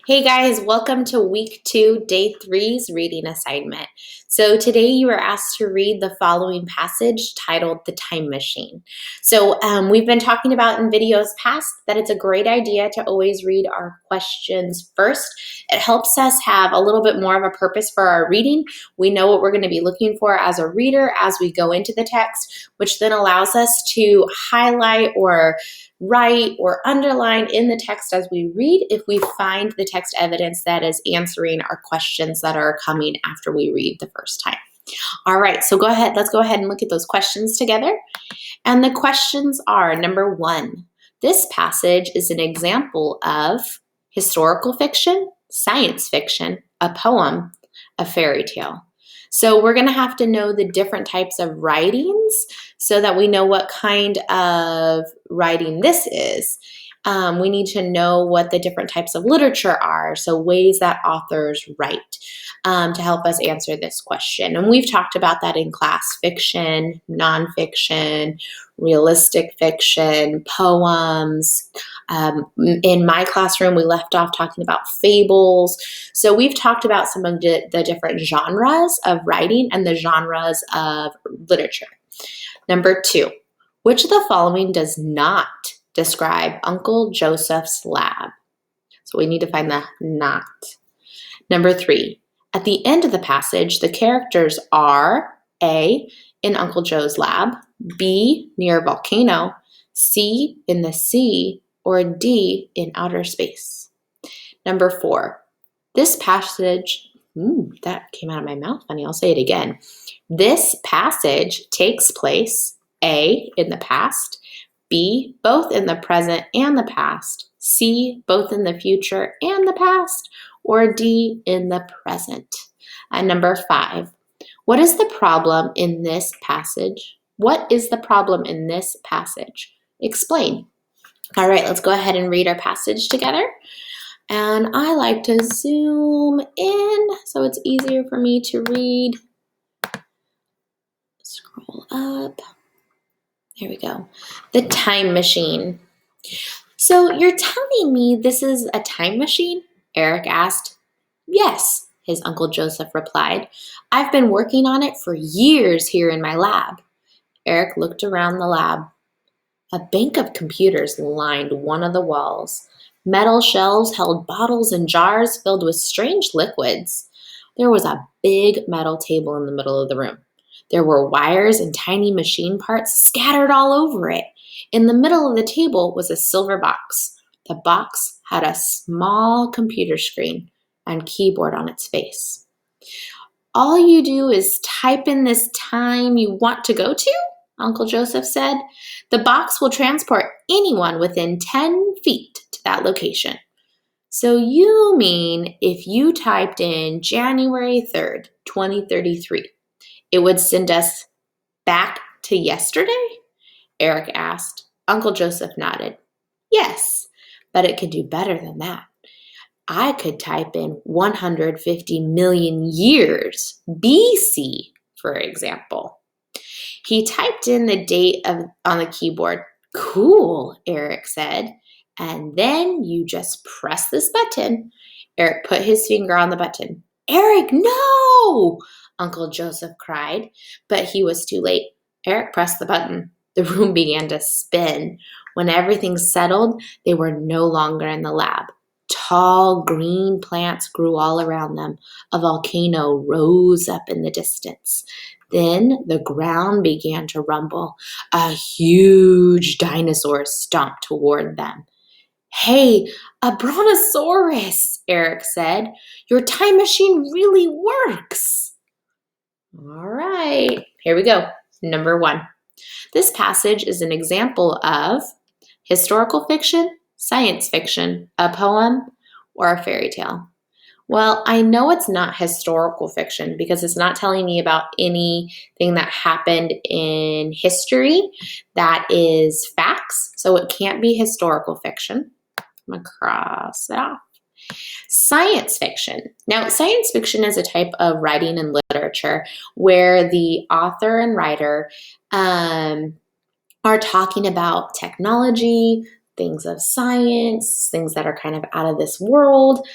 Hey guys, welcome to week 2, day three's reading assignment. So today you are asked to read the following passage titled The Time Machine. So we've been talking about in videos past that it's a great idea to always read our questions first. It helps us have a little bit more of a purpose for our reading. We know what we're going to be looking for as a reader as we go into the text, which then allows us to highlight or write or underline in the text as we read if we find the text evidence that is answering our questions that are coming after we read the first time. All right, so let's go ahead and look at those questions together. And the questions are, number 1, this passage is an example of historical fiction, science fiction, a poem, a fairy tale. So we're going to have to know the different types of writings so that we know what kind of writing this is. We need to know what the different types of literature are, so ways that authors write to help us answer this question. And we've talked about that in class: fiction, nonfiction, realistic fiction, poems. In my classroom, we left off talking about fables. So we've talked about some of the different genres of writing and the genres of literature. Number 2, which of the following does not describe Uncle Joseph's lab? So we need to find the not. Number 3, at the end of the passage, the characters are A, in Uncle Joe's lab, B, near a volcano, C, in the sea, or D, in outer space. Number 4, this passage, that came out of my mouth funny, I'll say it again. This passage takes place A, in the past, B, both in the present and the past, C, both in the future and the past, or D, in the present. And number 5, what is the problem in this passage? What is the problem in this passage? Explain. All right, let's go ahead and read our passage together. And I like to zoom in so it's easier for me to read. Scroll up. There we go. The time machine. So you're telling me this is a time machine? Eric asked. Yes, his Uncle Joseph replied. I've been working on it for years here in my lab. Eric looked around the lab. A bank of computers lined one of the walls. Metal shelves held bottles and jars filled with strange liquids. There was a big metal table in the middle of the room. There were wires and tiny machine parts scattered all over it. In the middle of the table was a silver box. The box had a small computer screen and keyboard on its face. All you do is type in this time you want to go to? Uncle Joseph said. The box will transport anyone within 10 feet to that location. So you mean if you typed in January 3rd, 2033, it would send us back to yesterday? Eric asked. Uncle Joseph nodded. Yes, but it could do better than that. I could type in 150 million years BC, for example. He typed in the date on the keyboard. Cool, Eric said. And then you just press this button. Eric put his finger on the button. Eric, no! Uncle Joseph cried, but he was too late. Eric pressed the button. The room began to spin. When everything settled, they were no longer in the lab. Tall green plants grew all around them. A volcano rose up in the distance. Then the ground began to rumble. A huge dinosaur stomped toward them. Hey, a brontosaurus, Eric said. Your time machine really works. All right, here we go. Number 1. This passage is an example of historical fiction, science fiction, a poem, or a fairy tale. Well, I know it's not historical fiction because it's not telling me about anything that happened in history. That is facts, so it can't be historical fiction. I'm going to cross that off. Science fiction. Now, science fiction is a type of writing and literature where the author and writer are talking about technology, things of science, things that are kind of out of this world.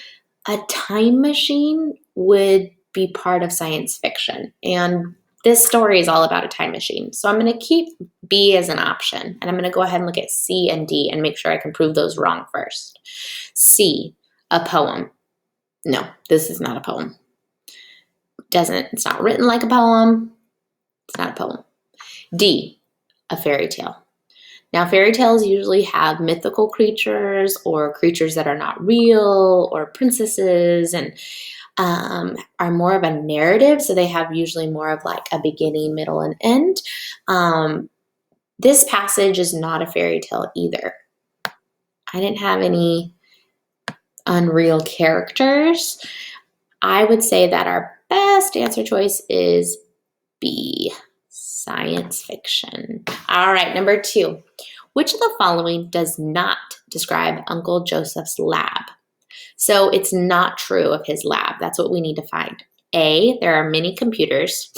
A time machine would be part of science fiction. And this story is all about a time machine. So I'm going to keep B as an option. And I'm going to go ahead and look at C and D and make sure I can prove those wrong first. C, a poem. No, this is not a poem. It's not written like a poem. It's not a poem. D, a fairy tale. Now, fairy tales usually have mythical creatures or creatures that are not real or princesses and are more of a narrative. So they have usually more of like a beginning, middle, and end. This passage is not a fairy tale either. I didn't have any unreal characters. I would say that our best answer choice is B, science fiction. All right, number 2. Which of the following does not describe Uncle Joseph's lab? So it's not true of his lab. That's what we need to find. A, there are many computers.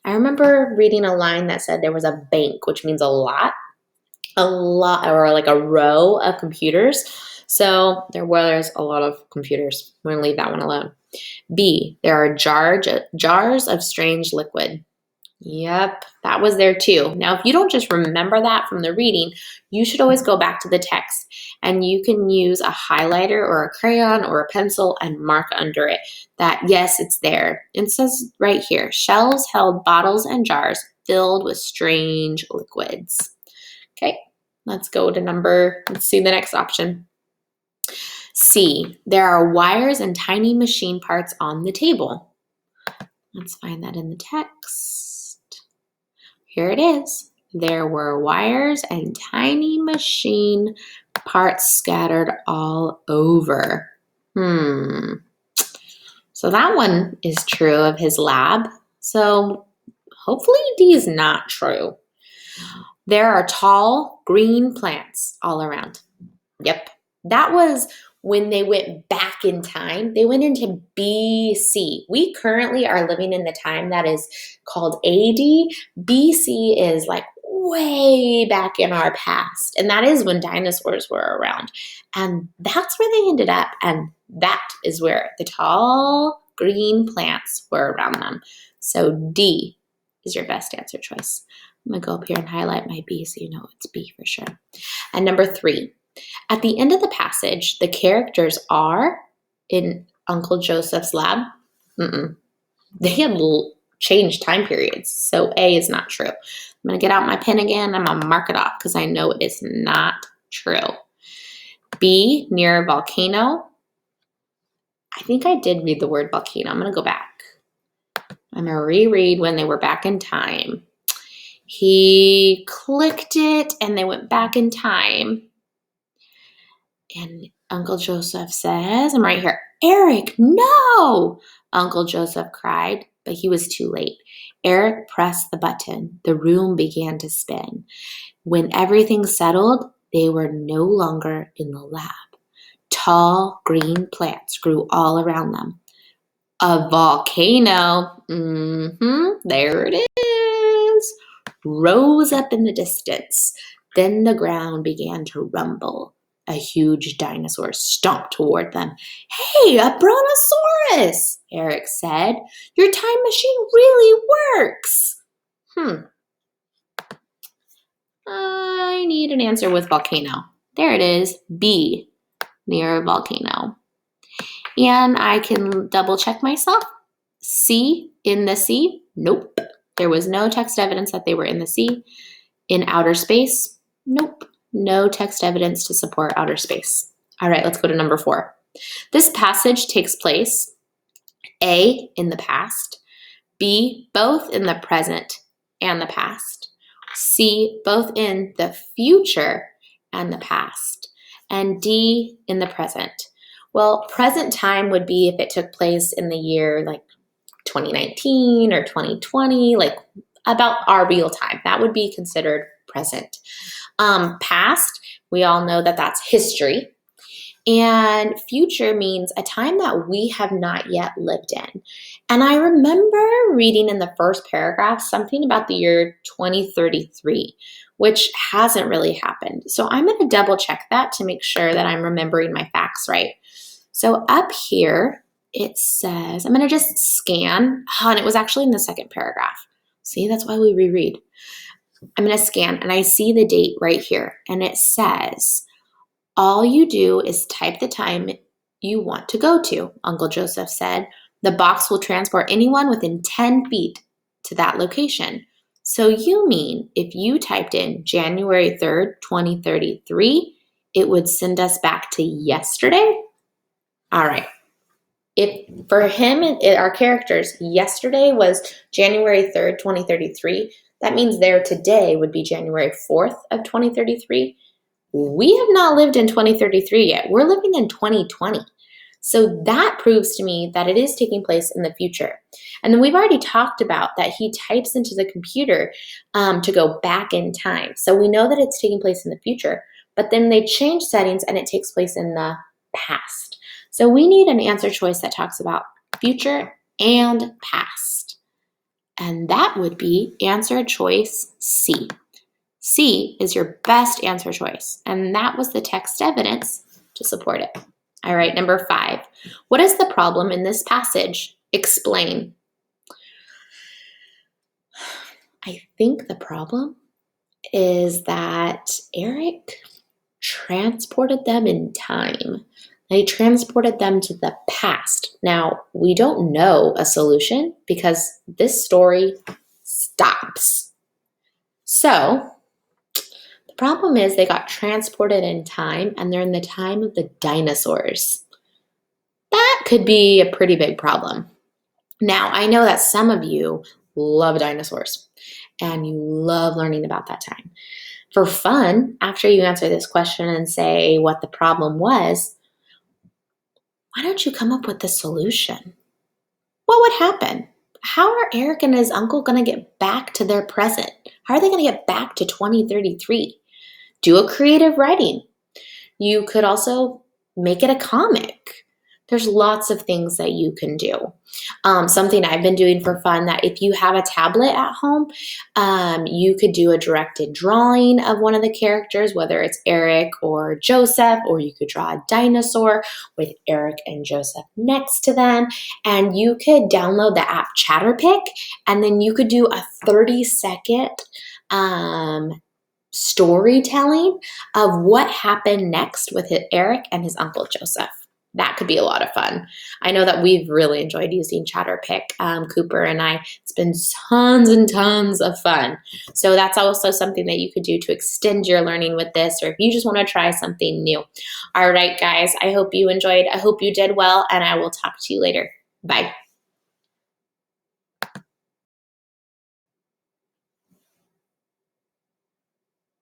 I remember reading a line that said there was a bank, which means a lot, or like a row of computers. So there's a lot of computers. We're going to leave that one alone. B, there are jars of strange liquid. Yep, that was there too. Now, if you don't just remember that from the reading, you should always go back to the text and you can use a highlighter or a crayon or a pencil and mark under it that, yes, it's there. It says right here, shelves held bottles and jars filled with strange liquids. Okay, let's see the next option. C, there are wires and tiny machine parts on the table. Let's find that in the text. Here it is. There were wires and tiny machine parts scattered all over. So that one is true of his lab. So hopefully D is not true. There are tall green plants all around. Yep. That was when they went back in time. They went into BC. We currently are living in the time that is called AD. BC is like way back in our past. And that is when dinosaurs were around. And that's where they ended up. And that is where the tall green plants were around them. So D is your best answer choice. I'm going to go up here and highlight my B so you know it's B for sure. And number 3. At the end of the passage, the characters are in Uncle Joseph's lab. They had changed time periods, so A is not true. I'm going to get out my pen again. I'm going to mark it off because I know it is not true. B, near a volcano. I think I did read the word volcano. I'm going to go back. I'm going to reread when they were back in time. He clicked it and they went back in time. And Uncle Joseph says, I'm right here, Eric, no! Uncle Joseph cried, but he was too late. Eric pressed the button. The room began to spin. When everything settled, they were no longer in the lab. Tall green plants grew all around them. A volcano, there it is, rose up in the distance. Then the ground began to rumble. A huge dinosaur stomped toward them. Hey, a brontosaurus, Eric said. Your time machine really works. I need an answer with volcano. There it is, B, near a volcano. And I can double check myself. C, in the sea? Nope. There was no text evidence that they were in the sea. In outer space? Nope. No text evidence to support outer space. All right, let's go to number 4. This passage takes place, A, in the past, B, both in the present and the past, C, both in the future and the past, and D, in the present. Well, present time would be if it took place in the year like 2019 or 2020, like about our real time. That would be considered present. Past, we all know that that's history. And future means a time that we have not yet lived in. And I remember reading in the first paragraph something about the year 2033, which hasn't really happened. So I'm going to double check that to make sure that I'm remembering my facts right. So up here, it says, I'm going to just scan. Oh, and it was actually in the second paragraph. See, that's why we reread. I'm going to scan, and I see the date right here. And it says, all you do is type the time you want to go to, Uncle Joseph said. The box will transport anyone within 10 feet to that location. So you mean if you typed in January 3rd, 2033, it would send us back to yesterday? All right. If for him, our characters, yesterday was January 3rd, 2033, that means their today would be January 4th of 2033. We have not lived in 2033 yet. We're living in 2020. So that proves to me that it is taking place in the future. And then we've already talked about that he types into the computer to go back in time. So we know that it's taking place in the future, but then they change settings and it takes place in the past. So we need an answer choice that talks about future and past. And that would be answer choice C. C is your best answer choice, and that was the text evidence to support it. All right, number 5. What is the problem in this passage? Explain. I think the problem is that Eric transported them in time. He transported them to the past. Now, we don't know a solution because this story stops. So, problem is they got transported in time and they're in the time of the dinosaurs. That could be a pretty big problem. Now, I know that some of you love dinosaurs and you love learning about that time. For fun, after you answer this question and say what the problem was, why don't you come up with the solution? What would happen? How are Eric and his uncle going to get back to their present? How are they going to get back to 2033? Do a creative writing. You could also make it a comic. There's lots of things that you can do. Something I've been doing for fun, that if you have a tablet at home, you could do a directed drawing of one of the characters, whether it's Eric or Joseph, or you could draw a dinosaur with Eric and Joseph next to them. And you could download the app Chatterpick, and then you could do a 30-second storytelling of what happened next with Eric and his uncle Joseph. That could be a lot of fun. I know that we've really enjoyed using Chatterpick, Cooper and I. It's been tons and tons of fun. So that's also something that you could do to extend your learning with this, or if you just want to try something new. All right, guys, I hope you enjoyed. I hope you did well, and I will talk to you later. Bye.